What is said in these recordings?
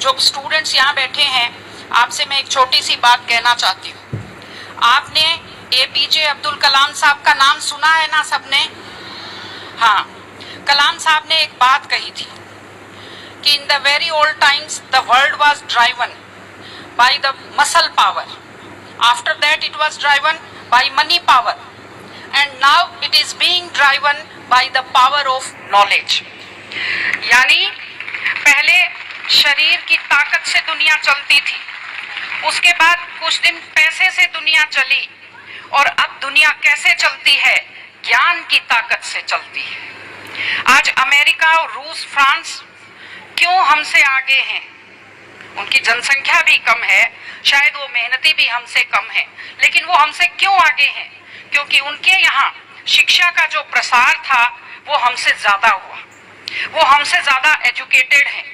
जो स्टूडेंट्स यहाँ बैठे हैं, आपसे मैं एक छोटी सी बात कहना चाहती हूँ। आपने एपीजे अब्दुल कलाम साहब का नाम सुना है ना सबने? हाँ, कलाम साहब ने एक बात कही थी कि in the very old times the world was driven by the muscle power, after that it was driven by money power, and now it is being driven by the power of knowledge. यानी पहले शरीर की ताकत से दुनिया चलती थी, उसके बाद कुछ दिन पैसे से दुनिया चली, और अब दुनिया कैसे चलती है? ज्ञान की ताकत से चलती है। आज अमेरिका और रूस, फ्रांस क्यों हमसे आगे हैं? उनकी जनसंख्या भी कम है, शायद वो मेहनती भी हमसे कम है, लेकिन वो हमसे क्यों आगे हैं? क्योंकि उनके यहाँ शिक्षा का जो प्रसार था वो हमसे ज्यादा हुआ, वो हमसे ज्यादा एजुकेटेड हैं।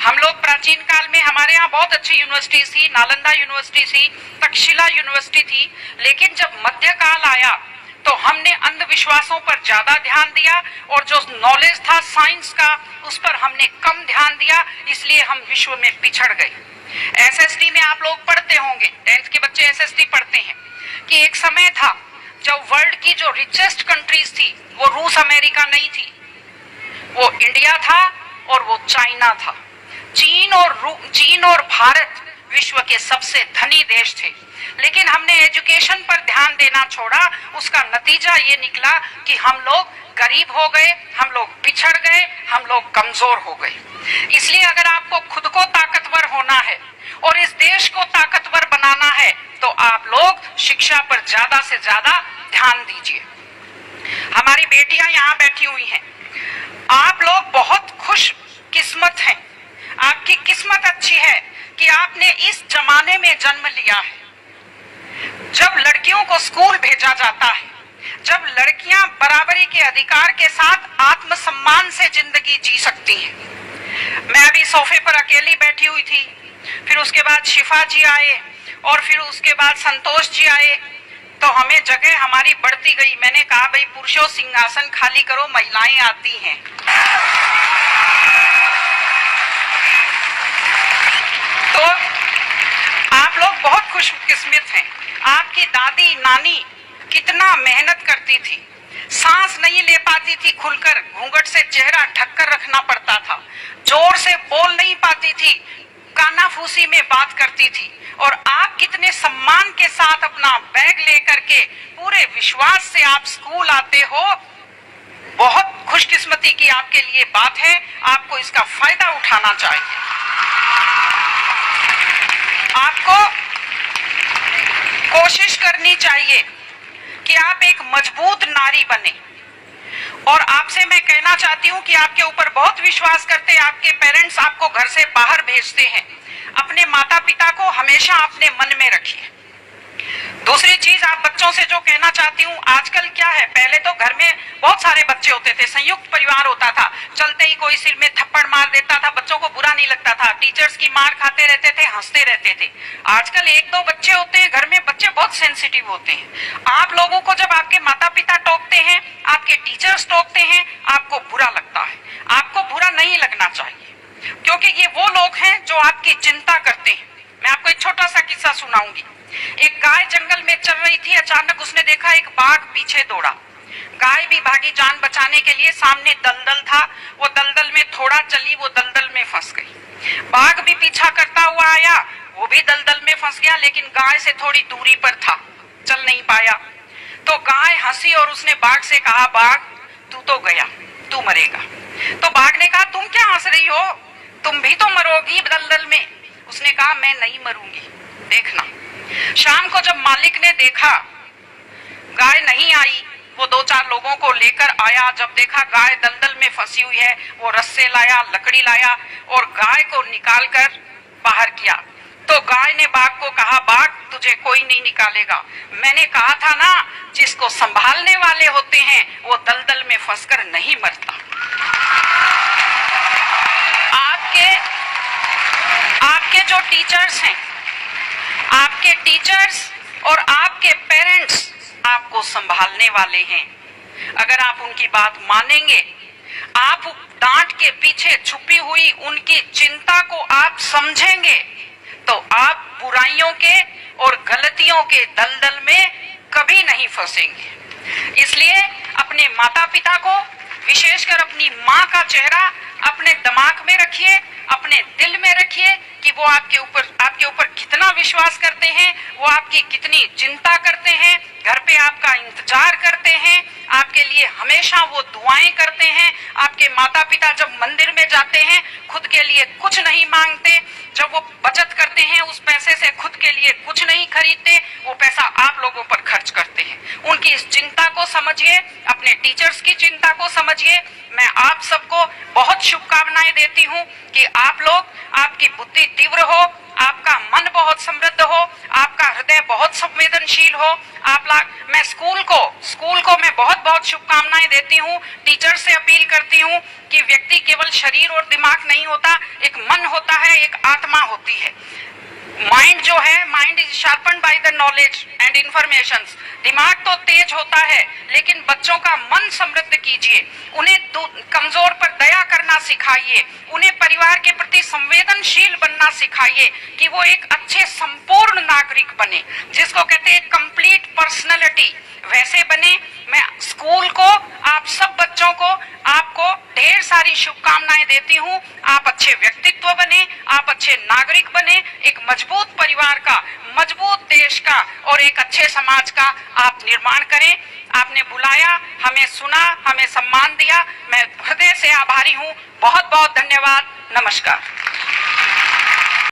हम लोग प्राचीन काल में हमारे यहाँ बहुत अच्छी यूनिवर्सिटी थी, नालंदा यूनिवर्सिटी थी, तक्षशिला यूनिवर्सिटी थी, लेकिन जब मध्यकाल आया तो हमने अंधविश्वासों पर ज्यादा ध्यान दिया, और जो नॉलेज था साइंस का उस पर हमने कम ध्यान दिया, इसलिए हम विश्व में पिछड़ गए। एसएसटी में आप लोग पढ़ते होंगे, 10th के बच्चे एसएसटी पढ़ते हैं, कि एक समय था जब वर्ल्ड की जो रिचेस्ट कंट्रीज थी वो रूस अमेरिका नहीं थी, वो इंडिया था और वो चाइना था। चीन और भारत विश्व के सबसे धनी देश थे, लेकिन हमने एजुकेशन पर ध्यान देना छोड़ा। उसका नतीजा ये निकला कि हम लोग गरीब हो गए, हम लोग पिछड़ गए, हम लोग कमजोर हो गए। इसलिए अगर आपको खुद को ताकतवर होना है और इस देश को ताकतवर बनाना है तो आप लोग शिक्षा पर ज्यादा से ज्यादा ध्यान दीजिए। हमारी बेटियां यहाँ बैठी हुई हैं, आप लोग बहुत खुश किस्मत हैं, आपकी किस्मत अच्छी है कि आपने इस जमाने में जन्म लिया है जब लड़कियों को स्कूल भेजा जाता है, जब लड़कियां बराबरी के अधिकार के साथ आत्मसम्मान से जिंदगी जी सकती हैं। मैं अभी सोफे पर अकेली बैठी हुई थी, फिर उसके बाद शिफा जी आए और फिर उसके बाद संतोष जी आए, तो हमें जगह हमारी बढ़ती गई। मैंने कहा भाई पुरुषों सिंहासन खाली करो, महिलाएं आती हैं। तो आप लोग बहुत खुशकिस्मत हैं। आपकी दादी नानी कितना मेहनत करती थी, सांस नहीं ले पाती थी खुलकर, घूंघट से चेहरा ढककर रखना पड़ता था, जोर से बोल नहीं पाती थी, कानाफूसी में बात करती थी, और आप कितने सम्मान के साथ अपना बैग लेकर के पूरे विश्वास से आप स्कूल आते हो। बहुत खुशकिस्मती की आपके लिए बात है, आपको इसका फायदा उठाना चाहिए। आपको कोशिश करनी चाहिए कि आप एक मजबूत नारी बने, और आपसे मैं कहना चाहती हूं कि आपके ऊपर बहुत विश्वास करते हैं, आपके पेरेंट्स आपको घर से बाहर भेजते हैं, अपने माता पिता को हमेशा अपने मन में रखिए। दूसरी चीज आप बच्चों से जो कहना चाहती हूँ, आजकल क्या है, पहले तो घर में बहुत सारे बच्चे होते थे, संयुक्त परिवार होता था, चलते ही कोई सिर में थप्पड़ मार देता था, बच्चों को बुरा नहीं लगता था, टीचर्स की मार खाते रहते थे, हंसते रहते थे। आजकल 1-2 बच्चे होते हैं घर में, बच्चे बहुत सेंसिटिव होते हैं। आप लोगों को जब आपके माता पिता टोकते हैं, आपके टीचर्स टोकते हैं, आपको बुरा लगता है। आपको बुरा नहीं लगना चाहिए, क्योंकि ये वो लोग हैं जो आपकी चिंता करते हैं। मैं आपको एक छोटा सा किस्सा सुनाऊंगी। एक गाय जंगल में चल रही थी, अचानक उसने देखा एक बाघ पीछे दौड़ा। गाय भी भागी जान बचाने के लिए, सामने दलदल था, वो दलदल में थोड़ा चली, वो दलदल में फंस गई। बाघ भी पीछा करता हुआ आया, वो भी दलदल में फंस गया, लेकिन गाय से थोड़ी दूरी पर था, चल नहीं पाया। तो गाय हंसी और उसने बाघ से कहा, बाघ तू तो गया, तू मरेगा। तो बाघ ने कहा, तुम क्या हंस रही हो, तुम भी तो मरोगी दलदल में। उसने कहा, मैं नहीं मरूंगी, देखना। शाम को जब मालिक ने देखा गाय नहीं आई, वो 2-4 लोगों को लेकर आया। जब देखा गाय दलदल में फंसी हुई है, वो रस्से लाया, लकड़ी लाया और गाय को निकाल कर बाहर किया। तो गाय ने बाघ को कहा, बाघ तुझे कोई नहीं निकालेगा, मैंने कहा था ना, जिसको संभालने वाले होते हैं वो दलदल में फंसकर नहीं मरता। आपके जो टीचर्स हैं, आपके टीचर्स और आपके पेरेंट्स आपको संभालने वाले हैं। अगर आप उनकी बात मानेंगे, आप डांट के पीछे छुपी हुई उनकी चिंता को आप समझेंगे तो आप बुराइयों के और गलतियों के दलदल में कभी नहीं फंसेंगे। इसलिए अपने माता पिता को, विशेषकर अपनी माँ का चेहरा अपने दिमाग में रखिए, अपने दिल में रखिए कि वो आपके ऊपर कितना विश्वास करते हैं, वो आपकी कितनी चिंता करते हैं, घर पे आपका इंतजार करते हैं, आपके लिए हमेशा वो दुआएं करते हैं। आपके माता पिता जब मंदिर में जाते हैं खुद के लिए कुछ नहीं मांगते, जब वो बचत करते हैं उस पैसे से खुद के लिए कुछ नहीं खरीदते, वो पैसा आप लोगों पर खर्च करते हैं। उनकी इस चिंता को समझिए, अपने टीचर्स की चिंता को समझिए। मैं आप सबको बहुत शुभकामनाएं देती हूँ कि आप लोग, आपकी बुद्धि तीव्र हो, आपका मन बहुत समृद्ध हो, आपका हृदय बहुत संवेदनशील हो। मैं स्कूल को मैं बहुत शुभकामनाएं देती हूँ। टीचर से अपील करती हूँ कि व्यक्ति केवल शरीर और दिमाग नहीं होता, एक मन होता है, एक आत्मा होती है। माइंड जो है, mind is sharpened by the knowledge and information. दिमाग तो तेज होता है, लेकिन बच्चों का मन समृद्ध कीजिए, उन्हें कमजोर पर दया करना सिखाइए, उन्हें परिवार के प्रति संवेदनशील बनना सिखाइए कि वो एक अच्छे संपूर्ण नागरिक बने, जिसको कहते हैं कंप्लीट पर्सनैलिटी, वैसे बने। मैं स्कूल को, आप सब बच्चों को, आपको ढेर सारी शुभकामनाएं देती हूँ। आप अच्छे व्यक्तित्व बने, आप अच्छे नागरिक बने, एक मजबूत परिवार का, मजबूत देश का और एक अच्छे समाज का आप निर्माण करें। आपने बुलाया, हमें सुना, हमें सम्मान दिया, मैं हृदय से आभारी हूँ। बहुत बहुत धन्यवाद। नमस्कार।